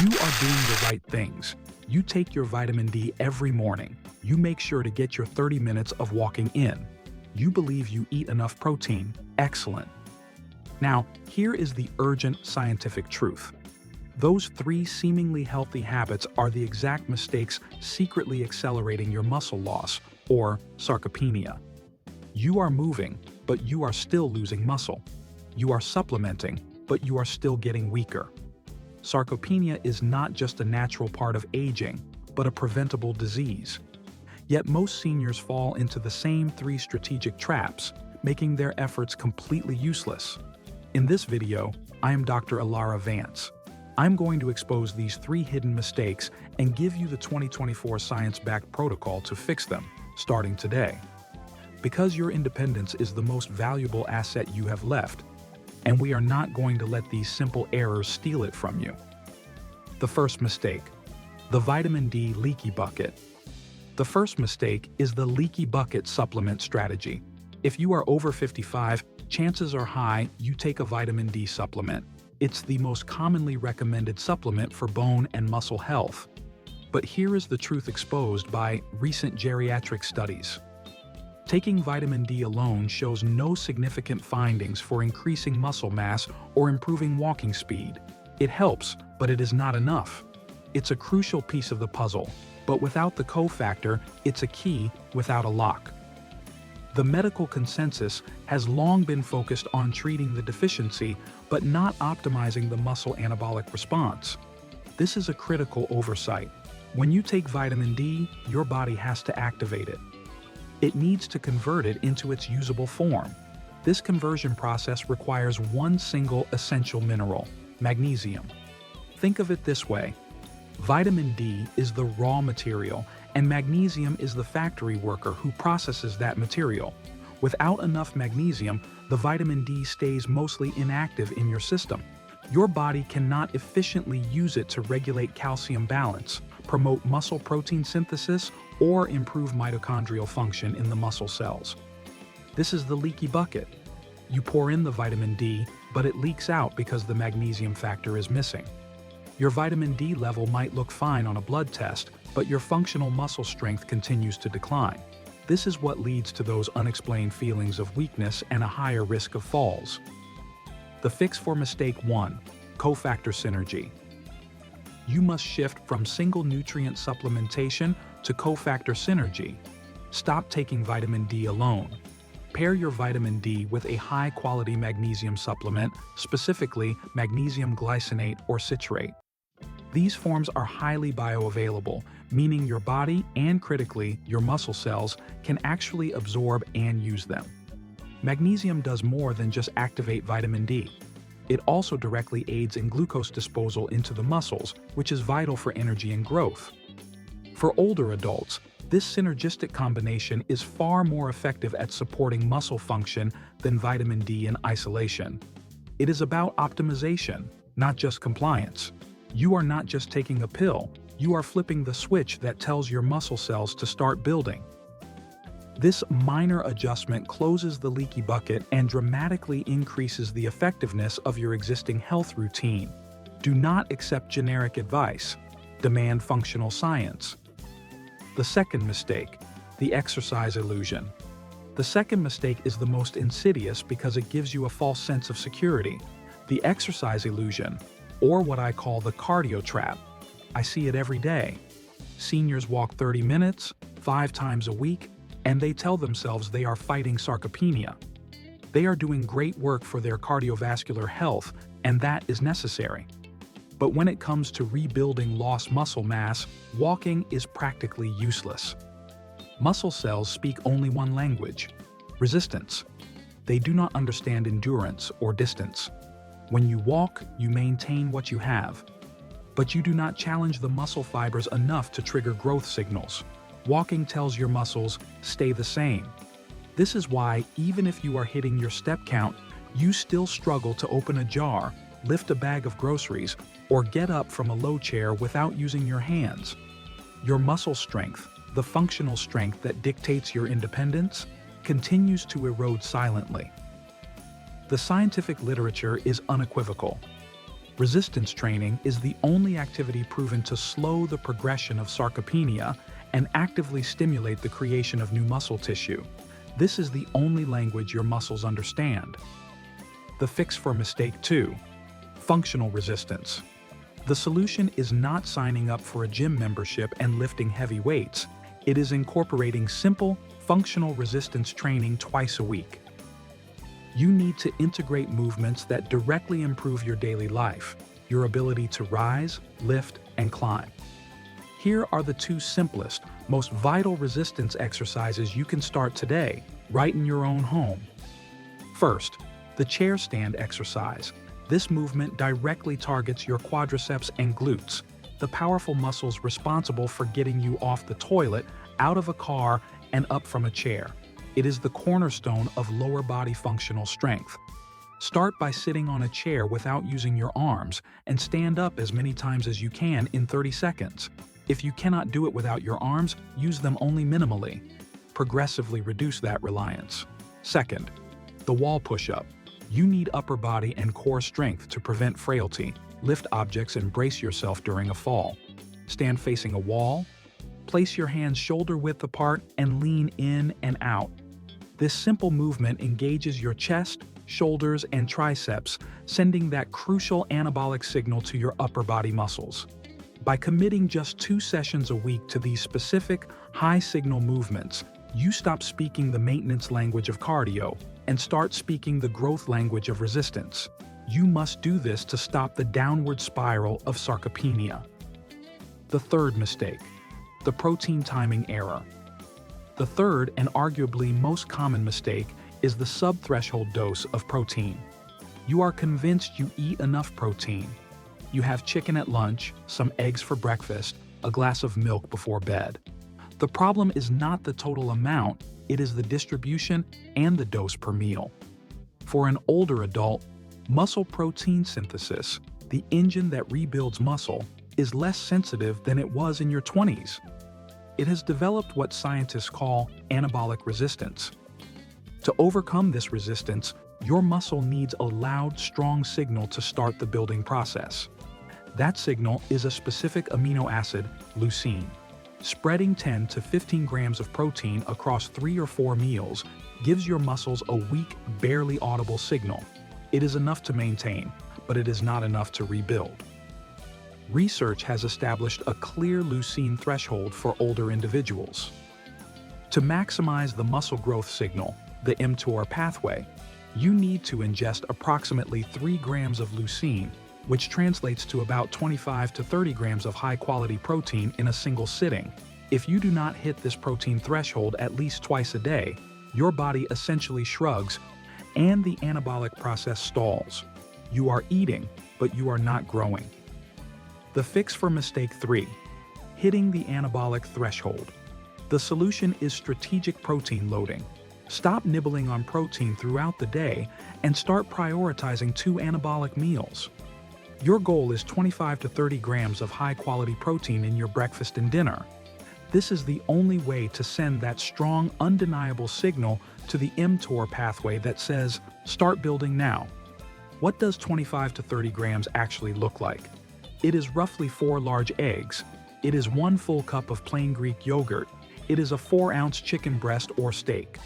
You are doing the right things. You take your vitamin D every morning. You make sure to get your 30 minutes of walking in. You believe you eat enough protein. Excellent. Now, here is the urgent scientific truth. Those 3 seemingly healthy habits are the exact mistakes secretly accelerating your muscle loss, or sarcopenia. You are moving, but you are still losing muscle. You are supplementing, but you are still getting weaker. Sarcopenia is not just a natural part of aging, but a preventable disease. Yet most seniors fall into the same 3 strategic traps, making their efforts completely useless. In this video, I am Dr. Elara Vance. I'm going to expose these 3 hidden mistakes and give you the 2024 science-backed protocol to fix them, starting today. Because your independence is the most valuable asset you have left, and we are not going to let these simple errors steal it from you. The first mistake, the Vitamin D Leaky Bucket. The first mistake is the leaky bucket supplement strategy. If you are over 55, chances are high you take a vitamin D supplement. It's the most commonly recommended supplement for bone and muscle health. But here is the truth exposed by recent geriatric studies. Taking vitamin D alone shows no significant findings for increasing muscle mass or improving walking speed. It helps, but it is not enough. It's a crucial piece of the puzzle, but without the cofactor, it's a key without a lock. The medical consensus has long been focused on treating the deficiency, but not optimizing the muscle anabolic response. This is a critical oversight. When you take vitamin D, your body has to activate it. It needs to convert it into its usable form. This conversion process requires one single essential mineral, magnesium. Think of it this way. Vitamin D is the raw material, and magnesium is the factory worker who processes that material. Without enough magnesium, the vitamin D stays mostly inactive in your system. Your body cannot efficiently use it to regulate calcium balance, promote muscle protein synthesis, or improve mitochondrial function in the muscle cells. This is the leaky bucket. You pour in the vitamin D, but it leaks out because the magnesium factor is missing. Your vitamin D level might look fine on a blood test, but your functional muscle strength continues to decline. This is what leads to those unexplained feelings of weakness and a higher risk of falls. The fix for mistake 1, cofactor synergy. You must shift from single nutrient supplementation to cofactor synergy. Stop taking vitamin D alone. Pair your vitamin D with a high-quality magnesium supplement, specifically magnesium glycinate or citrate. These forms are highly bioavailable, meaning your body and, critically, your muscle cells can actually absorb and use them. Magnesium does more than just activate vitamin D. It also directly aids in glucose disposal into the muscles, which is vital for energy and growth. For older adults, this synergistic combination is far more effective at supporting muscle function than vitamin D in isolation. It is about optimization, not just compliance. You are not just taking a pill, you are flipping the switch that tells your muscle cells to start building. This minor adjustment closes the leaky bucket and dramatically increases the effectiveness of your existing health routine. Do not accept generic advice. Demand functional science. The second mistake, the exercise illusion. The second mistake is the most insidious because it gives you a false sense of security. The exercise illusion, or what I call the cardio trap. I see it every day. Seniors walk 30 minutes, 5 times a week, and they tell themselves they are fighting sarcopenia. They are doing great work for their cardiovascular health, and that is necessary. But when it comes to rebuilding lost muscle mass, walking is practically useless. Muscle cells speak only one language: resistance. They do not understand endurance or distance. When you walk, you maintain what you have. But you do not challenge the muscle fibers enough to trigger growth signals. Walking tells your muscles, stay the same. This is why, even if you are hitting your step count, you still struggle to open a jar, lift a bag of groceries, or get up from a low chair without using your hands. Your muscle strength, the functional strength that dictates your independence, continues to erode silently. The scientific literature is unequivocal. Resistance training is the only activity proven to slow the progression of sarcopenia and actively stimulate the creation of new muscle tissue. This is the only language your muscles understand. The fix for mistake 2: functional resistance. The solution is not signing up for a gym membership and lifting heavy weights. It is incorporating simple, functional resistance training twice a week. You need to integrate movements that directly improve your daily life, your ability to rise, lift, and climb. Here are the 2 simplest, most vital resistance exercises you can start today, right in your own home. First, the chair stand exercise. This movement directly targets your quadriceps and glutes, the powerful muscles responsible for getting you off the toilet, out of a car, and up from a chair. It is the cornerstone of lower body functional strength. Start by sitting on a chair without using your arms and stand up as many times as you can in 30 seconds. If you cannot do it without your arms, use them only minimally. Progressively reduce that reliance. Second, the wall push-up. You need upper body and core strength to prevent frailty. Lift objects and brace yourself during a fall. Stand facing a wall. Place your hands shoulder-width apart and lean in and out. This simple movement engages your chest, shoulders, and triceps, sending that crucial anabolic signal to your upper body muscles. By committing just 2 sessions a week to these specific, high-signal movements, you stop speaking the maintenance language of cardio and start speaking the growth language of resistance. You must do this to stop the downward spiral of sarcopenia. The third mistake: the protein timing error. The third and arguably most common mistake is the sub-threshold dose of protein. You are convinced you eat enough protein. You have chicken at lunch, some eggs for breakfast, a glass of milk before bed. The problem is not the total amount, it is the distribution and the dose per meal. For an older adult, muscle protein synthesis, the engine that rebuilds muscle, is less sensitive than it was in your 20s. It has developed what scientists call anabolic resistance. To overcome this resistance, your muscle needs a loud, strong signal to start the building process. That signal is a specific amino acid, leucine. Spreading 10 to 15 grams of protein across 3 or 4 meals gives your muscles a weak, barely audible signal. It is enough to maintain, but it is not enough to rebuild. Research has established a clear leucine threshold for older individuals. To maximize the muscle growth signal, the mTOR pathway, you need to ingest approximately 3 grams of leucine, which translates to about 25 to 30 grams of high-quality protein in a single sitting. If you do not hit this protein threshold at least twice a day, your body essentially shrugs and the anabolic process stalls. You are eating, but you are not growing. The fix for mistake 3: hitting the anabolic threshold. The solution is strategic protein loading. Stop nibbling on protein throughout the day and start prioritizing 2 anabolic meals. Your goal is 25 to 30 grams of high-quality protein in your breakfast and dinner. This is the only way to send that strong, undeniable signal to the mTOR pathway that says, start building now. What does 25 to 30 grams actually look like? It is roughly 4 large eggs. It is 1 full cup of plain Greek yogurt. It is a 4-ounce chicken breast or steak.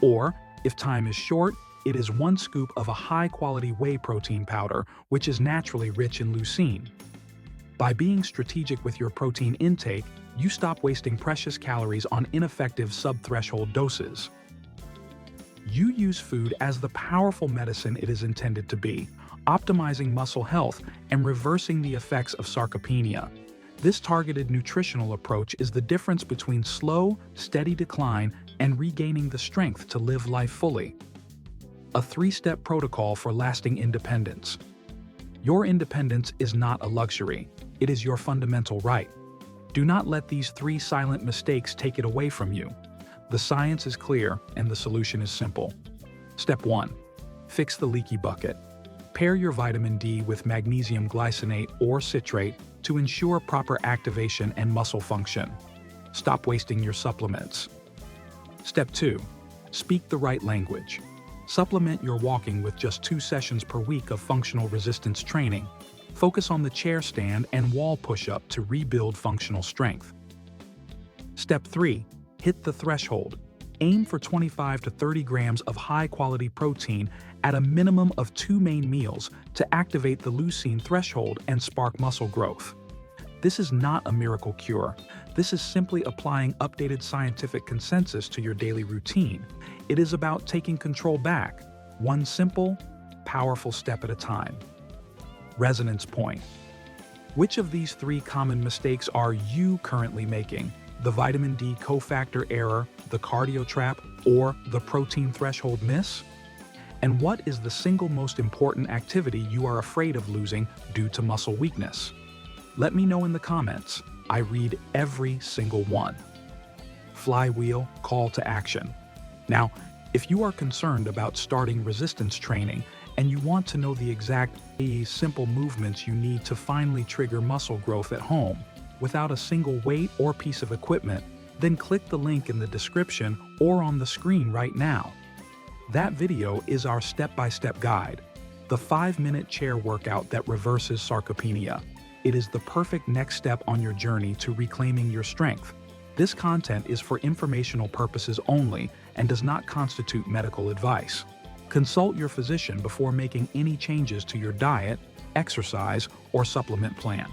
Or, if time is short, it is 1 scoop of a high-quality whey protein powder, which is naturally rich in leucine. By being strategic with your protein intake, you stop wasting precious calories on ineffective sub-threshold doses. You use food as the powerful medicine it is intended to be, optimizing muscle health and reversing the effects of sarcopenia. This targeted nutritional approach is the difference between slow, steady decline and regaining the strength to live life fully. A 3-step protocol for lasting independence. Your independence is not a luxury, it is your fundamental right. Do not let these 3 silent mistakes take it away from you. The science is clear and the solution is simple. Step 1. Fix the leaky bucket. Pair your vitamin D with magnesium glycinate or citrate to ensure proper activation and muscle function. Stop wasting your supplements. Step 2. Speak the right language. Supplement your walking with just 2 sessions per week of functional resistance training. Focus on the chair stand and wall push-up to rebuild functional strength. Step 3. Hit the threshold. Aim for 25 to 30 grams of high-quality protein at a minimum of 2 main meals to activate the leucine threshold and spark muscle growth. This is not a miracle cure. This is simply applying updated scientific consensus to your daily routine. It is about taking control back, one simple, powerful step at a time. Resonance point. Which of these 3 common mistakes are you currently making? The vitamin D cofactor error, the cardio trap, or the protein threshold miss? And what is the single most important activity you are afraid of losing due to muscle weakness? Let me know in the comments. I read every single one. Flywheel call to action. Now, if you are concerned about starting resistance training and you want to know the exact simple movements you need to finally trigger muscle growth at home without a single weight or piece of equipment, then click the link in the description or on the screen right now. That video is our step-by-step guide, the 5-minute chair workout that reverses sarcopenia. It is the perfect next step on your journey to reclaiming your strength. This content is for informational purposes only and does not constitute medical advice. Consult your physician before making any changes to your diet, exercise, or supplement plan.